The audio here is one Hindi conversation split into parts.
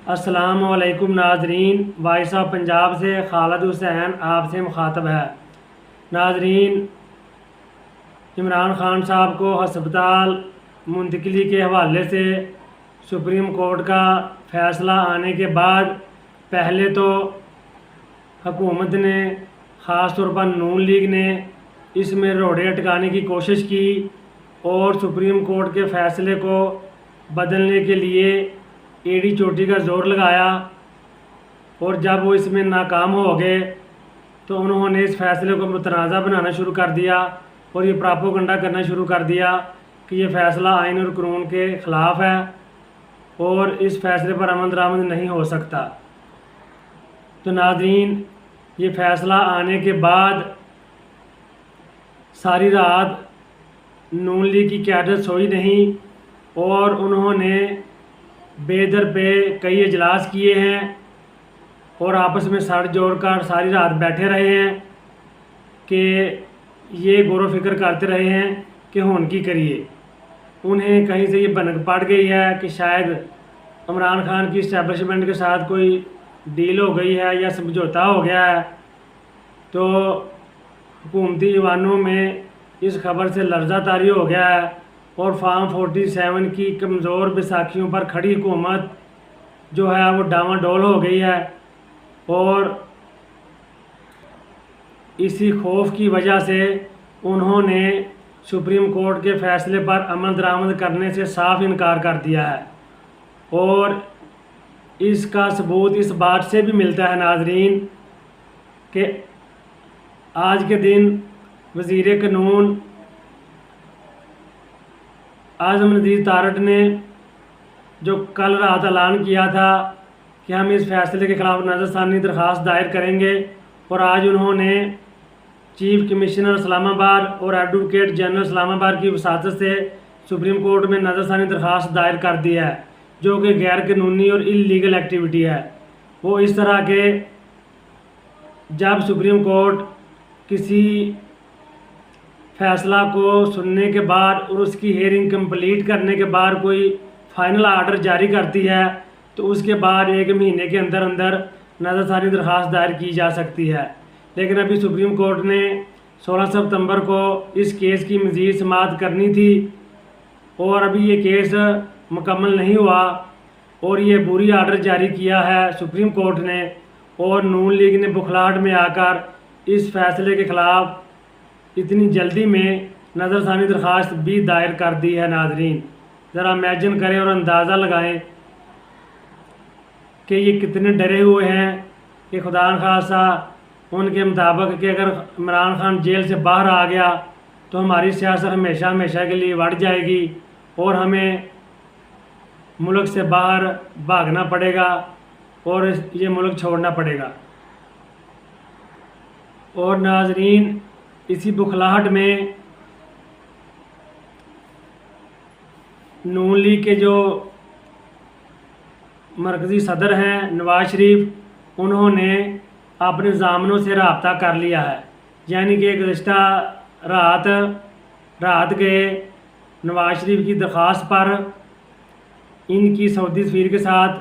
अस्सलामुअलैकुम नाजरीन, वॉइस ऑफ पंजाब से खालिद हुसैन आपसे मुखातब है। नाजरीन, इमरान खान साहब को हस्पताल मुंतकिली के हवाले से सुप्रीम कोर्ट का फ़ैसला आने के बाद पहले तो हुकूमत ने, ख़ास तौर पर नून लीग ने इसमें रोड़े अटकाने की कोशिश की और सुप्रीम कोर्ट के फ़ैसले को बदलने के लिए एड़ी चोटी का ज़ोर लगाया। और जब वो इसमें नाकाम हो गए तो उन्होंने इस फ़ैसले को मुतनाज़ा बनाना शुरू कर दिया और ये प्रोपेगेंडा करना शुरू कर दिया कि ये फ़ैसला आइन और कानून के ख़िलाफ़ है और इस फ़ैसले पर अमल दरामद नहीं हो सकता। तो नाज़रीन, ये फ़ैसला आने के बाद सारी रात नून लीग की क़यादत सोई नहीं और उन्होंने बेदर पे कई इजलास किए हैं और आपस में सर जोड़कर सारी रात बैठे रहे हैं कि ये गौर फिक्र करते रहे हैं कि होन की करिए। उन्हें कहीं से ये भनक पड़ गई है कि शायद इमरान खान की इस्टेब्लिशमेंट के साथ कोई डील हो गई है या समझौता हो गया है। तो हुकूमती ईवानों में इस खबर से लर्जा तारी हो गया है और फार्म 47 की कमज़ोर बैसाखियों पर खड़ी हुकूमत जो है वो डामाडोल हो गई है। और इसी खौफ की वजह से उन्होंने सुप्रीम कोर्ट के फ़ैसले पर अमल दरामद करने से साफ इनकार कर दिया है। और इसका सबूत इस बात से भी मिलता है नाजरीन कि आज के दिन वज़ीर कानून आज़म नज़ीर तारड़ ने जो कल रात ऐलान किया था कि हम इस फैसले के ख़िलाफ़ नज़रसानी दरख्वास्त दायर करेंगे, और आज उन्होंने चीफ कमिश्नर इस्लामाबाद और एडवोकेट जनरल इस्लामाबाद की वसातत से सुप्रीम कोर्ट में नज़रसानी दरख्वास्त दायर कर दी है, जो कि गैर कानूनी और इल्लीगल एक्टिविटी है। वो इस तरह के जब सुप्रीम कोर्ट किसी फ़ैसला को सुनने के बाद और उसकी हेयरिंग कंप्लीट करने के बाद कोई फ़ाइनल आर्डर जारी करती है तो उसके बाद 1 महीने के अंदर अंदर नज़रसानी दरख्वास्त दायर की जा सकती है। लेकिन अभी सुप्रीम कोर्ट ने 16 सितंबर को इस केस की मज़ीद समाअत करनी थी और अभी ये केस मुकम्मल नहीं हुआ और ये बुरी आर्डर जारी किया है सुप्रीम कोर्ट ने, और नून लीग ने बुखलाहट में आकर इस फ़ैसले के ख़िलाफ़ इतनी जल्दी में नज़रसानी दरख्वास्त भी दायर कर दी है। नाजरीन, ज़रा इमेजिन करें और अंदाज़ा लगाएं कि ये कितने डरे हुए हैं कि खुदा न खासा उनके मुताबिक कि अगर इमरान खान जेल से बाहर आ गया तो हमारी सियासत हमेशा हमेशा के लिए बढ़ जाएगी और हमें मुल्क से बाहर भागना पड़ेगा और ये मुल्क छोड़ना पड़ेगा। और नाजरीन, इसी बुखलाहट में नून लीग के जो मरकज़ी सदर हैं नवाज शरीफ, उन्होंने अपने ज़ामनों से रब्ता कर लिया है। यानी कि गुज़िश्ता रात के नवाज शरीफ की दरख्वास्त पर इनकी सऊदी सफ़ीर के साथ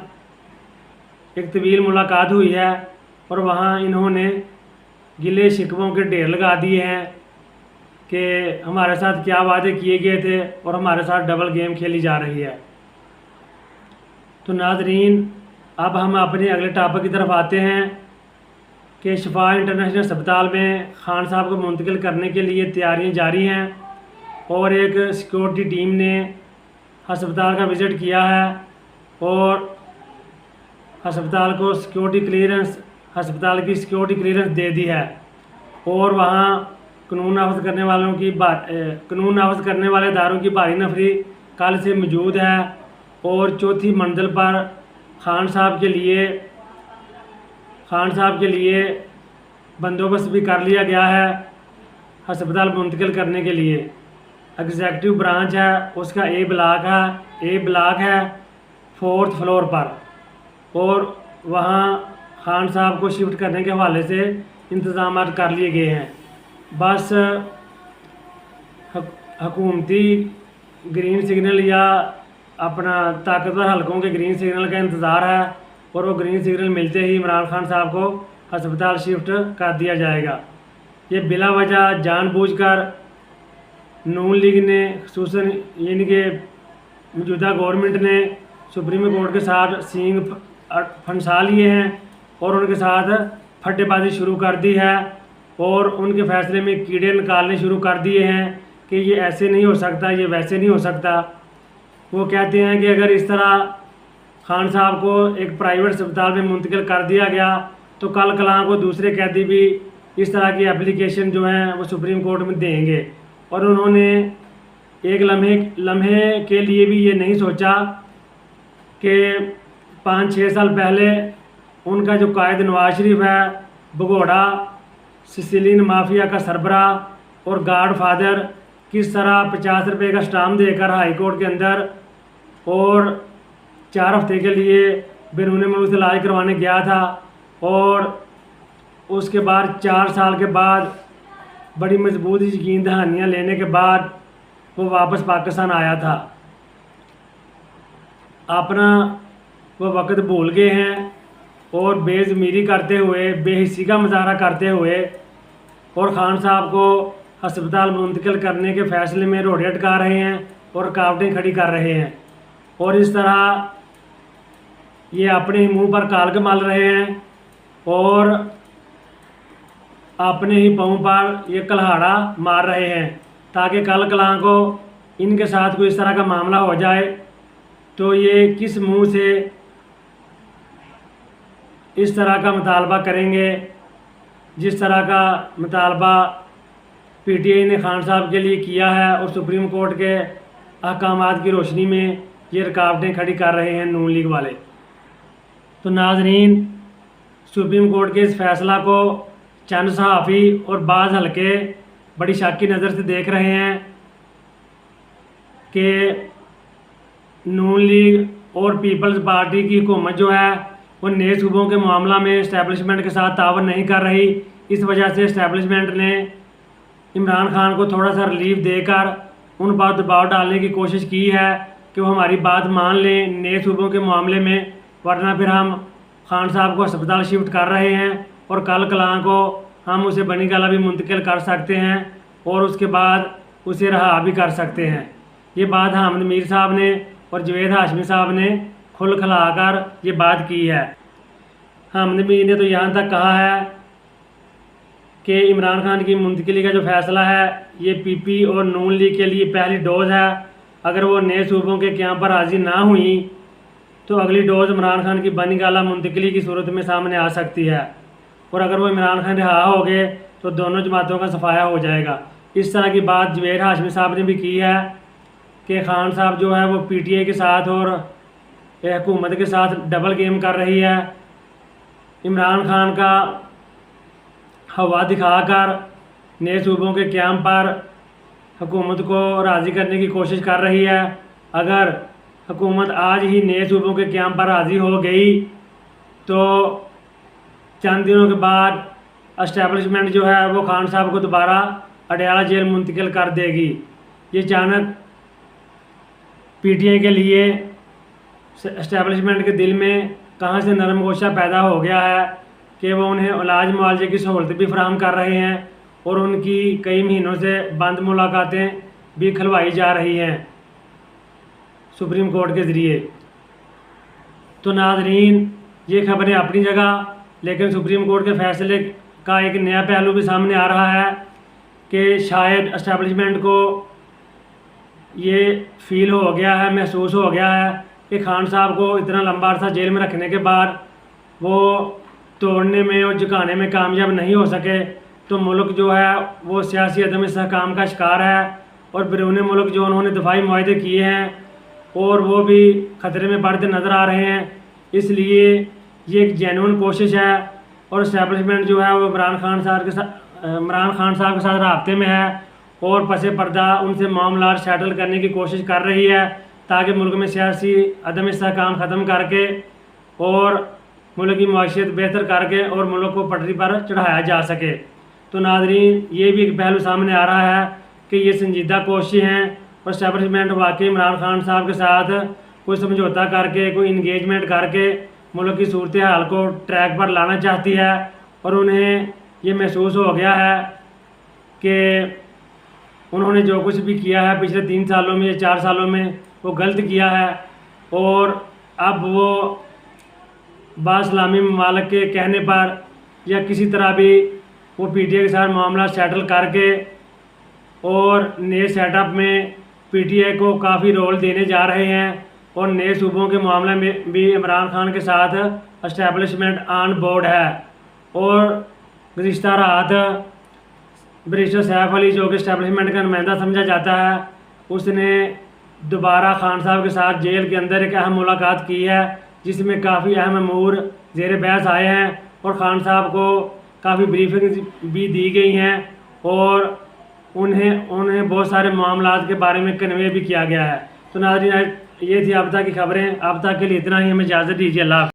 एक तवील मुलाकात हुई है और वहाँ इन्होंने गिले शिकवों के ढेर लगा दिए हैं कि हमारे साथ क्या वादे किए गए थे और हमारे साथ डबल गेम खेली जा रही है। तो नाजरीन, अब हम अपने अगले टॉपिक की तरफ आते हैं कि शिफा इंटरनेशनल अस्पताल में खान साहब को मुंतकिल करने के लिए तैयारियां जारी हैं और एक सिक्योरिटी टीम ने अस्पताल का विज़िट किया है और अस्पताल को अस्पताल की सिक्योरिटी क्लीयरेंस दे दी है। और वहाँ कानून नाफिज करने वाले इदारों की भारी नफरी कल से मौजूद है और चौथी मंजिल पर खान साहब के लिए बंदोबस्त भी कर लिया गया है अस्पताल मुंतकिल करने के लिए। एग्जीक्यूटिव ब्रांच है उसका ए ब्लॉक है 4th फ्लोर पर, और वहाँ खान साहब को शिफ्ट करने के हवाले से इंतज़ाम कर लिए गए हैं। बस हुकूमती ग्रीन सिग्नल या अपना ताकतवर हलकों के ग्रीन सिग्नल का इंतज़ार है और वो ग्रीन सिग्नल मिलते ही इमरान खान साहब को अस्पताल शिफ्ट कर दिया जाएगा। ये बिला वजह जानबूझकर नून लीग ने खसूसन यानी कि मौजूदा गवर्नमेंट ने सुप्रीम कोर्ट के साथ सींग फंसा लिए हैं और उनके साथ फटेबाजी शुरू कर दी है और उनके फैसले में कीड़े निकालने शुरू कर दिए हैं कि ये ऐसे नहीं हो सकता, ये वैसे नहीं हो सकता। वो कहते हैं कि अगर इस तरह खान साहब को एक प्राइवेट अस्पताल में मुंतकिल कर दिया गया तो कल कलां को दूसरे कैदी भी इस तरह की एप्लीकेशन जो है वो सुप्रीम कोर्ट में देंगे। और उन्होंने एक लम्हे के लिए भी ये नहीं सोचा कि 5-6 साल पहले उनका जो कायद नवाज शरीफ है, भगोड़ा सिसिलियन माफिया का सरबराह और गार्ड फादर, किस तरह 50 रुपये का स्टाम्प देकर हाई कोर्ट के अंदर और 4 हफ्ते के लिए बैरून मुल्क से इलाज करवाने गया था और उसके बाद 4 साल के बाद बड़ी मजबूत यकीन दहानियाँ लेने के बाद वो वापस पाकिस्तान आया था। अपना वो वक्त भूल गए हैं और बेज़मीरी करते हुए, बेहिस्सी का मुजाहरा करते हुए और ख़ान साहब को अस्पताल मुंतकिल करने के फ़ैसले में रोड़े अटका रहे हैं और रुकावटें खड़ी कर रहे हैं। और इस तरह ये अपने ही मुंह पर कालक मल रहे हैं और अपने ही पाँव पर ये कल्हाड़ा मार रहे हैं ताकि कल कलां को इनके साथ कोई इस तरह का मामला हो जाए तो ये किस मुंह से इस तरह का मुतालबा करेंगे जिस तरह का मुतालबा पीटीआई ने खान साहब के लिए किया है और सुप्रीम कोर्ट के अहकामात की रोशनी में ये रुकावटें खड़ी कर रहे हैं नून लीग वाले। तो नाजरीन, सुप्रीम कोर्ट के इस फैसला को चंद सहाफ़ी और बाज़ हल्के बड़ी शक की नज़र से देख रहे हैं कि नून लीग और पीपल्स पार्टी की हुकूमत जो है वो नए सूबों के मामला में इस्टेब्लिशमेंट के साथ तावन नहीं कर रही। इस वजह से इस्टेब्लिशमेंट ने इमरान खान को थोड़ा सा रिलीफ देकर उन पर दबाव डालने की कोशिश की है कि वो हमारी बात मान लें नए सूबों के मामले में, वरना फिर हम खान साहब को अस्पताल शिफ्ट कर रहे हैं और कल कलां को हम उसे बनी गला भी मुंतकिल कर सकते हैं और उसके बाद उसे रहा भी कर सकते हैं। ये बात हामिद मीर साहब ने और जवेद हाशमी साहब ने खुल खला कर ये बात की है। हामिद मीर ने तो यहाँ तक कहा है कि इमरान खान की मुंतकिली का जो फ़ैसला है ये पीपी और नून लीग के लिए पहली डोज़ है। अगर वो नए सूबों के क़याम पर राज़ी ना हुई तो अगली डोज़ इमरान खान की बनी गाला मुंतकिली की सूरत में सामने आ सकती है और अगर वो इमरान खान रिहा हो गए तो दोनों जमातों का सफाया हो जाएगा। इस तरह की बात जवेद हाशमी साहब ने भी की है कि खान साहब जो है वो पीटीआई के साथ और हुकूमत के साथ डबल गेम कर रही है। इमरान खान का हवा दिखाकर नए सूबों के क़याम पर हुकूमत को राज़ी करने की कोशिश कर रही है। अगर हुकूमत आज ही नए सूबों के क़याम पर राज़ी हो गई तो चंद दिनों के बाद एस्टेब्लिशमेंट जो है वो खान साहब को दोबारा अडयाला जेल मुंतकिल कर देगी। ये अचानक पीटीआई के लिए एस्टेब्लिशमेंट के दिल में कहाँ से नरम गोशा पैदा हो गया है कि वो उन्हें इलाज मुआवजे की सहूलत भी फराहम कर रहे हैं और उनकी कई महीनों से बंद मुलाकातें भी खुलवाई जा रही हैं सुप्रीम कोर्ट के ज़रिए। तो नाज़रीन, ये खबरें अपनी जगह, लेकिन सुप्रीम कोर्ट के फैसले का एक नया पहलू भी सामने आ रहा है कि शायद एस्टेब्लिशमेंट को ये फील हो गया है, महसूस हो गया है कि खान साहब को इतना लंबा अरसा जेल में रखने के बाद वो तोड़ने में और झुकाने में कामयाब नहीं हो सके तो मुल्क जो है वो सियासी अदम इस्तेहकाम का शिकार है और बैरून मुल्क जो उन्होंने दफाई मुआहदे किए हैं और वो भी ख़तरे में पड़ते नज़र आ रहे हैं। इसलिए ये एक जेन्युइन कोशिश है और इस्टेब्लिशमेंट जो है वो इमरान खान साहब के साथ राब्ते में है और पसे पर्दा उनसे मामला सेटल करने की कोशिश कर रही है ताकि मुल्क में सियासी अदम इस्तेहकाम ख़त्म करके और मुल्क की मईशत बेहतर करके और मुल्क को पटरी पर चढ़ाया जा सके। तो नाज़रीन, ये भी एक पहलू सामने आ रहा है कि ये संजीदा कोशिशें हैं और इस्टेब्लिशमेंट वाकई इमरान खान साहब के साथ कोई समझौता करके, कोई इंगेजमेंट करके मुल्क की सूरत हाल को ट्रैक पर लाना चाहती है और उन्हें ये महसूस हो गया है कि उन्होंने जो कुछ भी किया है पिछले 3 सालों में या 4 सालों में वो गलत किया है और अब वो बाइस्लामी ममालिक के कहने पर या किसी तरह भी वो पीटीआई के साथ मामला सेटल करके और नए सेटअप में पीटीआई को काफ़ी रोल देने जा रहे हैं और नए सूबों के मामले में भी इमरान खान के साथ एस्टेब्लिशमेंट ऑन बोर्ड है। और गुज़िश्ता रात बैरिस्टर सैफ अली जो कि एस्टेब्लिशमेंट का नुमाइंदा समझा जाता है, उसने दोबारा खान साहब के साथ जेल के अंदर एक अहम मुलाकात की है जिसमें काफ़ी अहम अमूर ज़ेर बहस आए हैं और ख़ान साहब को काफ़ी ब्रीफिंग भी दी गई हैं और उन्हें बहुत सारे मामलात के बारे में कन्वे भी किया गया है। तो नाज़रीन, ये थी अब तक की खबरें। अब तक के लिए इतना ही, हमें इजाज़त दीजिए। अल्लाह।